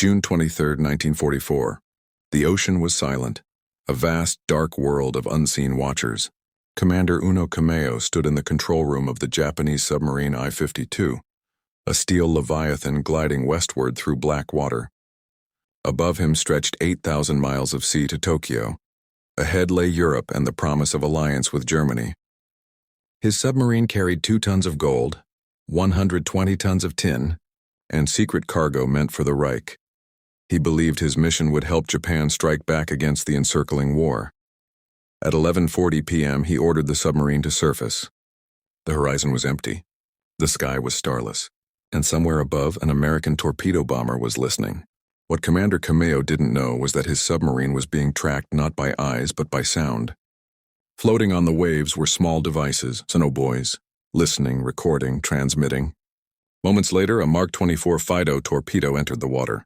June 23, 1944. The ocean was silent, a vast, dark world of unseen watchers. Commander Uno Kameo stood in the control room of the Japanese submarine I-52, a steel leviathan gliding westward through black water. Above him stretched 8,000 miles of sea to Tokyo. Ahead lay Europe and the promise of alliance with Germany. His submarine carried 2 tons of gold, 120 tons of tin, and secret cargo meant for the Reich. He believed his mission would help Japan strike back against the encircling war. At 11:40 p.m., he ordered the submarine to surface. The horizon was empty. The sky was starless, and somewhere above, an American torpedo bomber was listening. What Commander Kameo didn't know was that his submarine was being tracked not by eyes but by sound. Floating on the waves were small devices, sonobuoys, listening, recording, transmitting. Moments later, a Mark 24 Fido torpedo entered the water.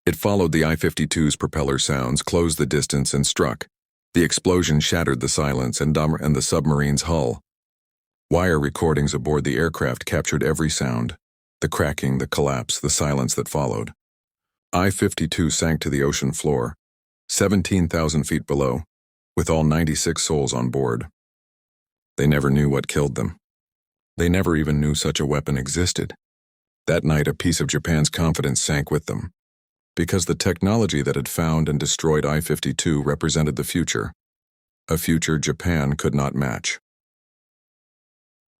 It followed the I-52's propeller sounds, closed the distance, and struck. The explosion shattered the silence and the submarine's hull. Wire recordings aboard the aircraft captured every sound: the cracking, the collapse, the silence that followed. I-52 sank to the ocean floor, 17,000 feet below, with all 96 souls on board. They never knew what killed them. They never even knew such a weapon existed. That night, a piece of Japan's confidence sank with them, because the technology that had found and destroyed I-52 represented the future, a future Japan could not match.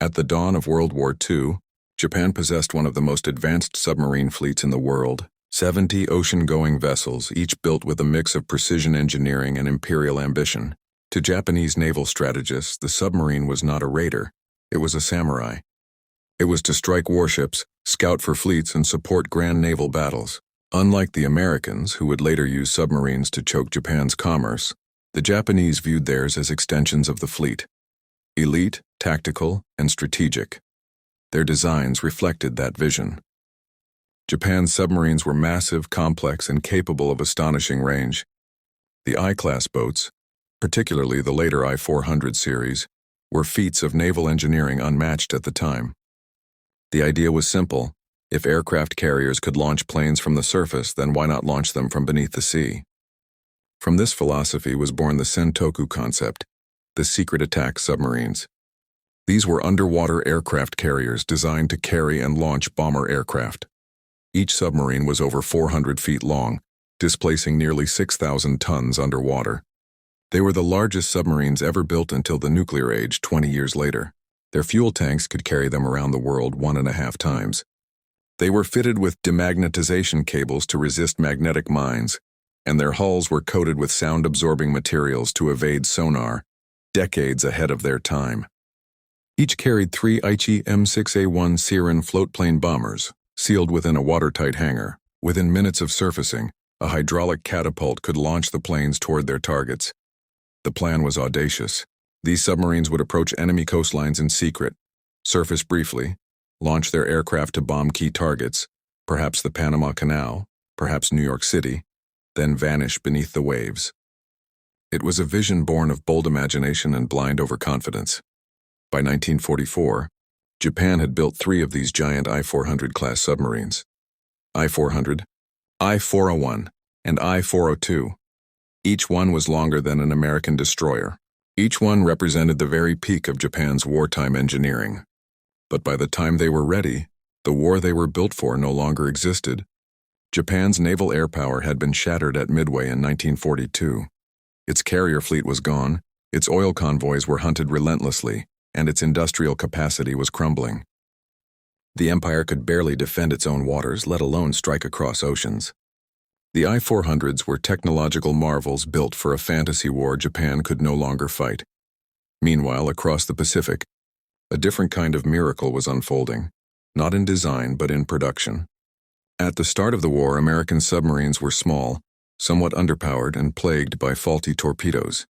At the dawn of World War II, Japan possessed one of the most advanced submarine fleets in the world, 70 ocean-going vessels, each built with a mix of precision engineering and imperial ambition. To Japanese naval strategists, the submarine was not a raider, it was a samurai. It was to strike warships, scout for fleets, and support grand naval battles. Unlike the Americans, who would later use submarines to choke Japan's commerce, the Japanese viewed theirs as extensions of the fleet. Elite, tactical, and strategic. Their designs reflected that vision. Japan's submarines were massive, complex, and capable of astonishing range. The I-class boats, particularly the later I-400 series, were feats of naval engineering unmatched at the time. The idea was simple: if aircraft carriers could launch planes from the surface, then why not launch them from beneath the sea? From this philosophy was born the Sentoku concept, the secret attack submarines. These were underwater aircraft carriers designed to carry and launch bomber aircraft. Each submarine was over 400 feet long, displacing nearly 6,000 tons underwater. They were the largest submarines ever built until the nuclear age 20 years later. Their fuel tanks could carry them around the world 1.5 times. They were fitted with demagnetization cables to resist magnetic mines, and their hulls were coated with sound-absorbing materials to evade sonar, decades ahead of their time. Each carried 3 Aichi M6A1 Siren floatplane bombers, sealed within a watertight hangar. Within minutes of surfacing, a hydraulic catapult could launch the planes toward their targets. The plan was audacious. These submarines would approach enemy coastlines in secret, surface briefly, launch their aircraft to bomb key targets, perhaps the Panama Canal, perhaps New York City, then vanish beneath the waves. It was a vision born of bold imagination and blind overconfidence. By 1944, Japan had built 3 of these giant I-400 class submarines: I-400, I-401, and I-402. Each one was longer than an American destroyer. Each one represented the very peak of Japan's wartime engineering. But by the time they were ready, the war they were built for no longer existed. Japan's naval air power had been shattered at Midway in 1942. Its carrier fleet was gone, its oil convoys were hunted relentlessly, and its industrial capacity was crumbling. The empire could barely defend its own waters, let alone strike across oceans. The I-400s were technological marvels built for a fantasy war Japan could no longer fight. Meanwhile, across the Pacific, a different kind of miracle was unfolding, not in design but in production. At the start of the war, American submarines were small, somewhat underpowered, and plagued by faulty torpedoes.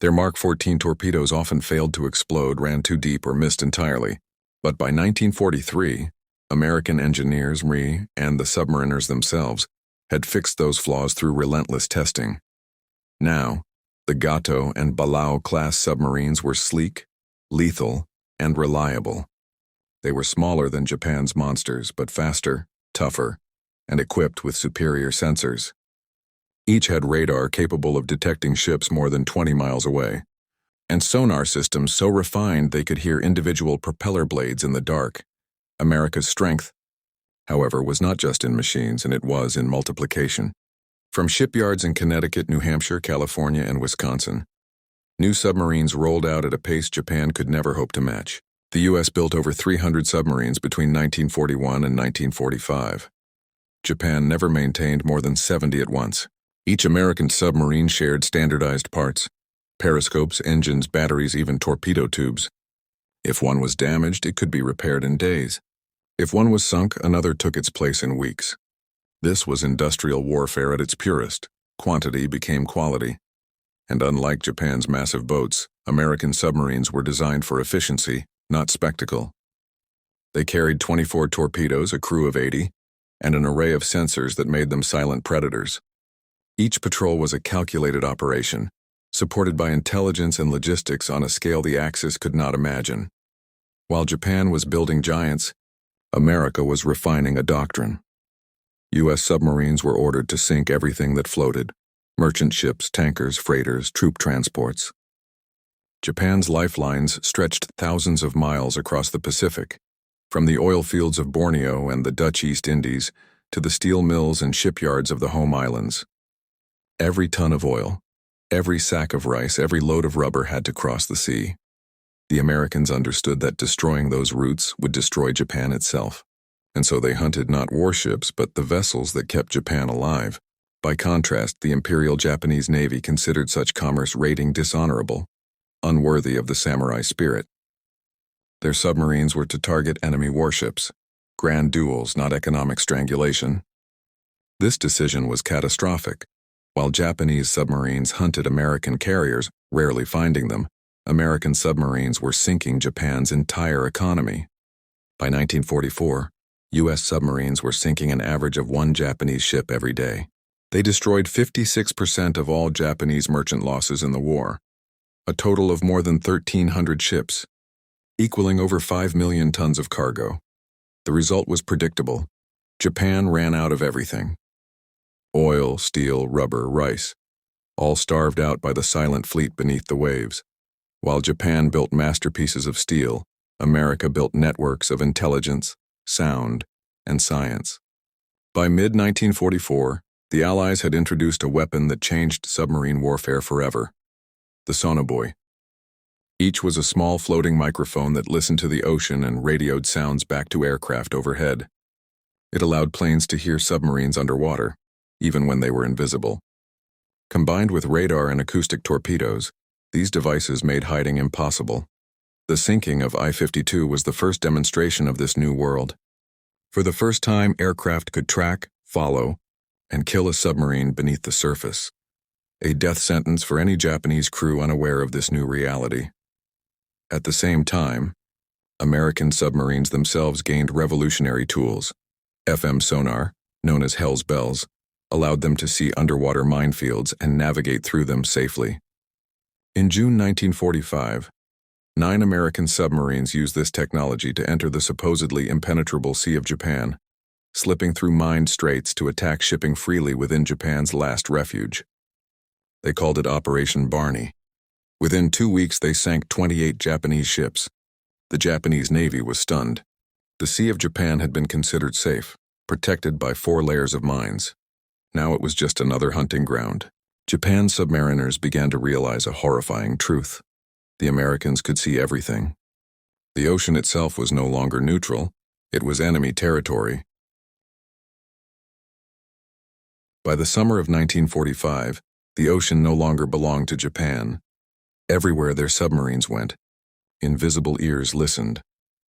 Their Mark 14 torpedoes often failed to explode, ran too deep, or missed entirely. But by 1943, American engineers, and the submariners themselves had fixed those flaws through relentless testing. Now, the Gato and Balao-class submarines were sleek, lethal, and reliable. They were smaller than Japan's monsters, but faster, tougher, and equipped with superior sensors. Each had radar capable of detecting ships more than 20 miles away, and sonar systems so refined they could hear individual propeller blades in the dark. America's strength, however, was not just in machines, and it was in multiplication. From shipyards in Connecticut, New Hampshire, California, and Wisconsin, new submarines rolled out at a pace Japan could never hope to match. The U.S. built over 300 submarines between 1941 and 1945. Japan never maintained more than 70 at once. Each American submarine shared standardized parts: periscopes, engines, batteries, even torpedo tubes. If one was damaged, it could be repaired in days. If one was sunk, another took its place in weeks. This was industrial warfare at its purest. Quantity became quality. And unlike Japan's massive boats, American submarines were designed for efficiency, not spectacle. They carried 24 torpedoes, a crew of 80, and an array of sensors that made them silent predators. Each patrol was a calculated operation, supported by intelligence and logistics on a scale the Axis could not imagine. While Japan was building giants, America was refining a doctrine. U.S. submarines were ordered to sink everything that floated: merchant ships, tankers, freighters, troop transports. Japan's lifelines stretched thousands of miles across the Pacific, from the oil fields of Borneo and the Dutch East Indies to the steel mills and shipyards of the home islands. Every ton of oil, every sack of rice, every load of rubber had to cross the sea. The Americans understood that destroying those routes would destroy Japan itself, and so they hunted not warships but the vessels that kept Japan alive. By contrast, the Imperial Japanese Navy considered such commerce raiding dishonorable, unworthy of the samurai spirit. Their submarines were to target enemy warships, grand duels, not economic strangulation. This decision was catastrophic. While Japanese submarines hunted American carriers, rarely finding them, American submarines were sinking Japan's entire economy. By 1944, U.S. submarines were sinking an average of one Japanese ship every day. They destroyed 56% of all Japanese merchant losses in the war, a total of more than 1,300 ships, equaling over 5 million tons of cargo. The result was predictable. Japan ran out of everything: oil, steel, rubber, rice, all starved out by the silent fleet beneath the waves. While Japan built masterpieces of steel, America built networks of intelligence, sound, and science. By mid-1944, the Allies had introduced a weapon that changed submarine warfare forever: the sonobuoy. Each was a small floating microphone that listened to the ocean and radioed sounds back to aircraft overhead. It allowed planes to hear submarines underwater, even when they were invisible. Combined with radar and acoustic torpedoes, these devices made hiding impossible. The sinking of I-52 was the first demonstration of this new world. For the first time, aircraft could track, follow, and kill a submarine beneath the surface. A death sentence for any Japanese crew unaware of this new reality. At the same time, American submarines themselves gained revolutionary tools. FM sonar, known as Hell's Bells, allowed them to see underwater minefields and navigate through them safely. In June 1945, 9 American submarines used this technology to enter the supposedly impenetrable Sea of Japan, slipping through mined straits to attack shipping freely within Japan's last refuge. They called it Operation Barney. Within 2 weeks, they sank 28 Japanese ships. The Japanese Navy was stunned. The Sea of Japan had been considered safe, protected by 4 layers of mines. Now it was just another hunting ground. Japan's submariners began to realize a horrifying truth: the Americans could see everything. The ocean itself was no longer neutral, it was enemy territory. By the summer of 1945, the ocean no longer belonged to Japan. Everywhere their submarines went, invisible ears listened,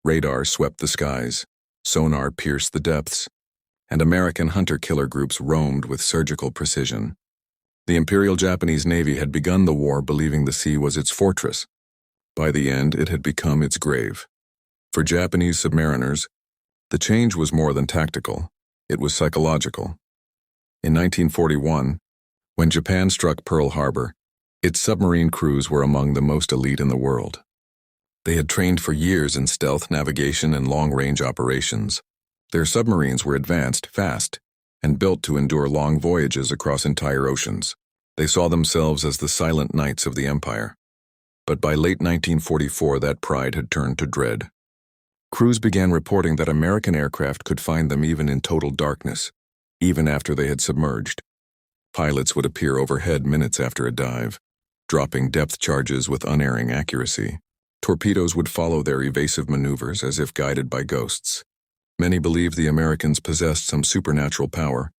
radar swept the skies, sonar pierced the depths, and American hunter-killer groups roamed with surgical precision. The Imperial Japanese Navy had begun the war believing the sea was its fortress. By the end, it had become its grave. For Japanese submariners, the change was more than tactical, it was psychological. In 1941, when Japan struck Pearl Harbor, its submarine crews were among the most elite in the world. They had trained for years in stealth navigation and long-range operations. Their submarines were advanced, fast, and built to endure long voyages across entire oceans. They saw themselves as the silent knights of the empire. But by late 1944, that pride had turned to dread. Crews began reporting that American aircraft could find them even in total darkness, even after they had submerged. Pilots would appear overhead minutes after a dive, dropping depth charges with unerring accuracy. Torpedoes would follow their evasive maneuvers as if guided by ghosts. Many believed the Americans possessed some supernatural power,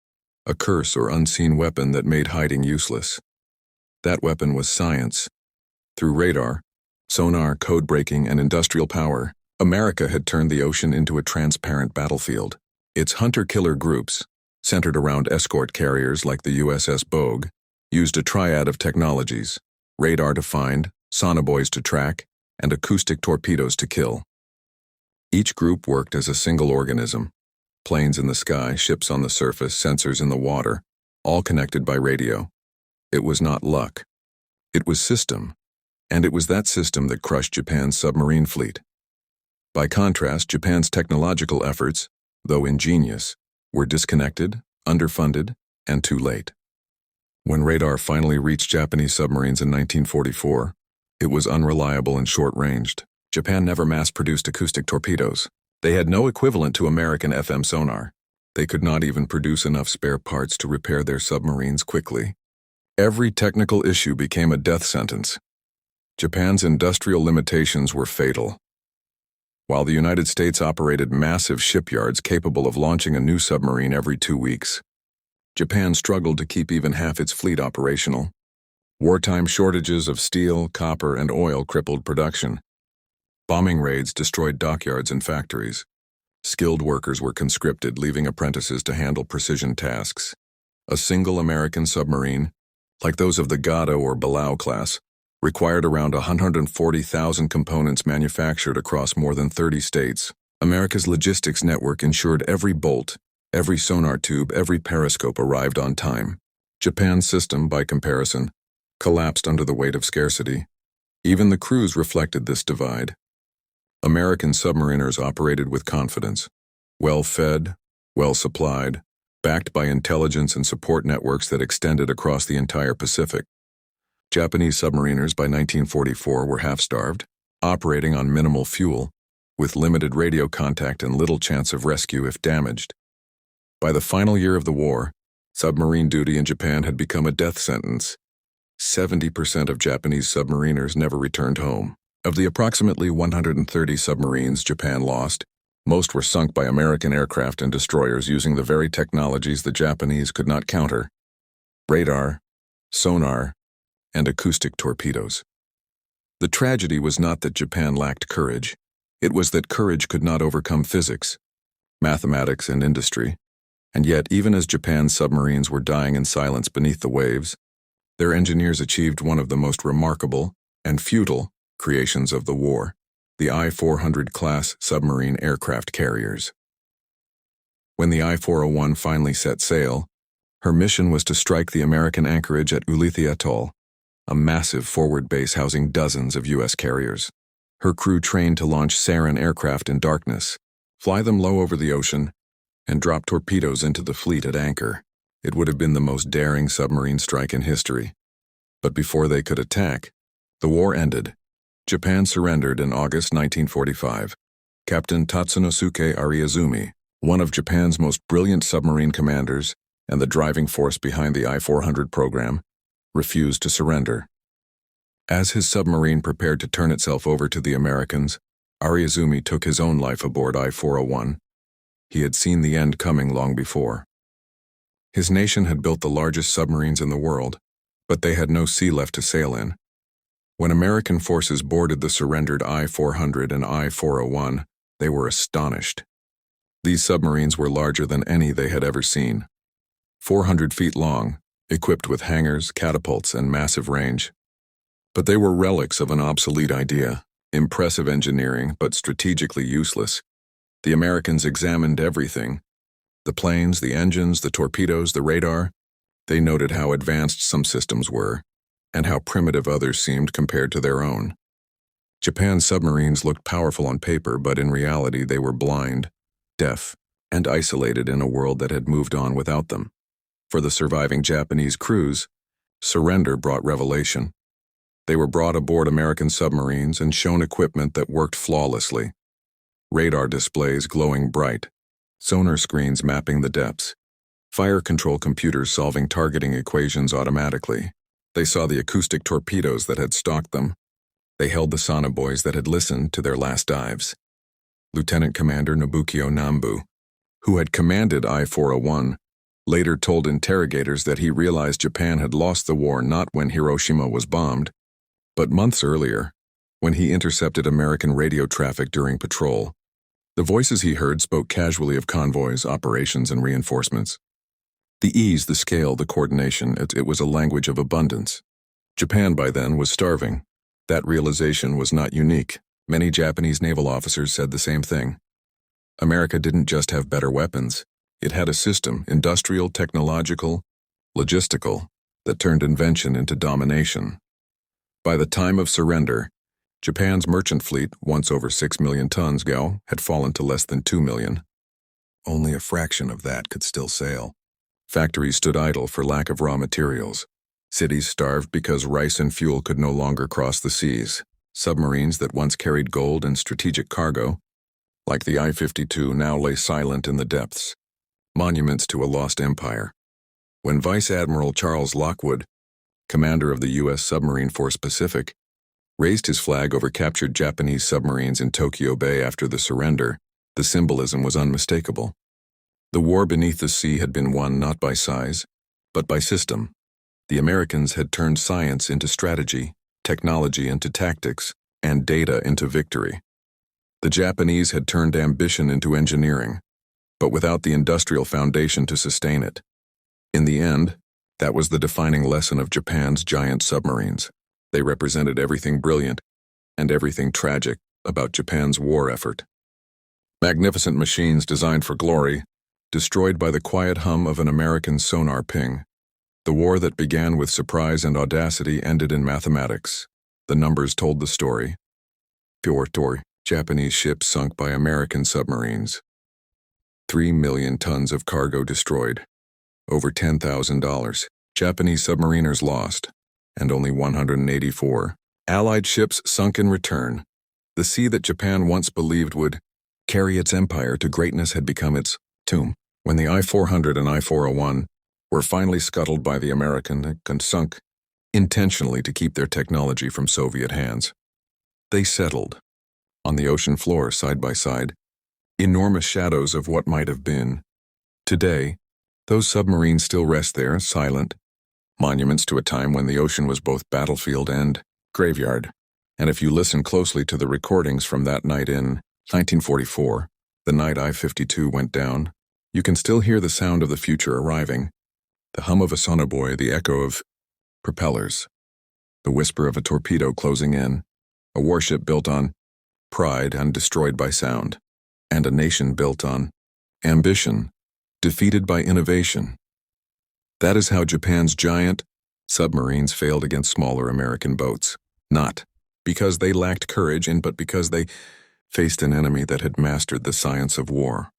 a curse or unseen weapon that made hiding useless. That weapon was science. Through radar, sonar, code-breaking, and industrial power, America had turned the ocean into a transparent battlefield. Its hunter-killer groups, centered around escort carriers like the USS Bogue, used a triad of technologies: radar to find, sonobuoys to track, and acoustic torpedoes to kill. Each group worked as a single organism: planes in the sky, ships on the surface, sensors in the water, all connected by radio. It was not luck. It was system, and it was that system that crushed Japan's submarine fleet. By contrast, Japan's technological efforts, though ingenious, were disconnected, underfunded, and too late. When radar finally reached Japanese submarines in 1944, it was unreliable and short-ranged. Japan never mass-produced acoustic torpedoes. They had no equivalent to American FM sonar. They could not even produce enough spare parts to repair their submarines quickly. Every technical issue became a death sentence. Japan's industrial limitations were fatal. While the United States operated massive shipyards capable of launching a new submarine every 2 weeks, Japan struggled to keep even half its fleet operational. Wartime shortages of steel, copper, and oil crippled production. Bombing raids destroyed dockyards and factories. Skilled workers were conscripted, leaving apprentices to handle precision tasks. A single American submarine, like those of the Gado or Balao class, required around 140,000 components manufactured across more than 30 states. America's logistics network ensured every bolt, every sonar tube, every periscope arrived on time. Japan's system, by comparison, collapsed under the weight of scarcity. Even the crews reflected this divide. American submariners operated with confidence, well-fed, well-supplied, backed by intelligence and support networks that extended across the entire Pacific. Japanese submariners by 1944 were half-starved, operating on minimal fuel, with limited radio contact and little chance of rescue if damaged. By the final year of the war, submarine duty in Japan had become a death sentence. 70% of Japanese submariners never returned home. Of the approximately 130 submarines Japan lost, most were sunk by American aircraft and destroyers using the very technologies the Japanese could not counter: radar, sonar, and acoustic torpedoes. The tragedy was not that Japan lacked courage. It was that courage could not overcome physics, mathematics, and industry. And yet, even as Japan's submarines were dying in silence beneath the waves, their engineers achieved one of the most remarkable and futile creations of the war: the I-400 class submarine aircraft carriers. When the I-401 finally set sail, her mission was to strike the American anchorage at Ulithi Atoll, a massive forward base housing dozens of U.S. carriers. Her crew trained to launch sarin aircraft in darkness, fly them low over the ocean, and drop torpedoes into the fleet at anchor. It would have been the most daring submarine strike in history. But before they could attack, the war ended. Japan surrendered in August 1945. Captain Tatsunosuke Ariazumi, one of Japan's most brilliant submarine commanders and the driving force behind the I-400 program, refused to surrender. As his submarine prepared to turn itself over to the Americans, Ariazumi took his own life aboard I-401. He had seen the end coming long before. His nation had built the largest submarines in the world, but they had no sea left to sail in. When American forces boarded the surrendered I-400 and I-401, they were astonished. These submarines were larger than any they had ever seen. 400 feet long, equipped with hangars, catapults, and massive range. But they were relics of an obsolete idea: impressive engineering, but strategically useless. The Americans examined everything: the planes, the engines, the torpedoes, the radar. They noted how advanced some systems were, and how primitive others seemed compared to their own. Japan's submarines looked powerful on paper, but in reality they were blind, deaf, and isolated in a world that had moved on without them. For the surviving Japanese crews, surrender brought revelation. They were brought aboard American submarines and shown equipment that worked flawlessly. Radar displays glowing bright, sonar screens mapping the depths, fire control computers solving targeting equations automatically. They saw the acoustic torpedoes that had stalked them. They held the sonobuoys that had listened to their last dives. Lieutenant Commander Nobukio Nambu, who had commanded I-401, later told interrogators that he realized Japan had lost the war not when Hiroshima was bombed, but months earlier, when he intercepted American radio traffic during patrol. The voices he heard spoke casually of convoys, operations, and reinforcements. The ease, the scale, the coordination, it was a language of abundance. Japan by then was starving. That realization was not unique. Many Japanese naval officers said the same thing. America didn't just have better weapons. It had a system, industrial, technological, logistical, that turned invention into domination. By the time of surrender, Japan's merchant fleet, once over 6 million tons, had fallen to less than 2 million. Only a fraction of that could still sail. Factories stood idle for lack of raw materials. Cities starved because rice and fuel could no longer cross the seas. Submarines that once carried gold and strategic cargo, like the I-52, now lay silent in the depths, monuments to a lost empire. When Vice Admiral Charles Lockwood, commander of the U.S. Submarine Force Pacific, raised his flag over captured Japanese submarines in Tokyo Bay after the surrender, the symbolism was unmistakable. The war beneath the sea had been won not by size, but by system. The Americans had turned science into strategy, technology into tactics, and data into victory. The Japanese had turned ambition into engineering, but without the industrial foundation to sustain it. In the end, that was the defining lesson of Japan's giant submarines. They represented everything brilliant and everything tragic about Japan's war effort. Magnificent machines designed for glory, destroyed by the quiet hum of an American sonar ping. The war that began with surprise and audacity ended in mathematics. The numbers told the story. Japanese ships sunk by American submarines. 3 million tons of cargo destroyed. Over $10,000. Japanese submariners lost, and only 184. Allied ships sunk in return. The sea that Japan once believed would carry its empire to greatness had become its tomb. When the I-400 and I-401 were finally scuttled by the American and sunk intentionally to keep their technology from Soviet hands, they settled on the ocean floor side by side, enormous shadows of what might have been. Today, those submarines still rest there, silent, monuments to a time when the ocean was both battlefield and graveyard. And if you listen closely to the recordings from that night in 1944, the night I-52 went down, you can still hear the sound of the future arriving, the hum of a sonobuoy, the echo of propellers, the whisper of a torpedo closing in, a warship built on pride and destroyed by sound, and a nation built on ambition, defeated by innovation. That is how Japan's giant submarines failed against smaller American boats, not because they lacked courage but because they faced an enemy that had mastered the science of war.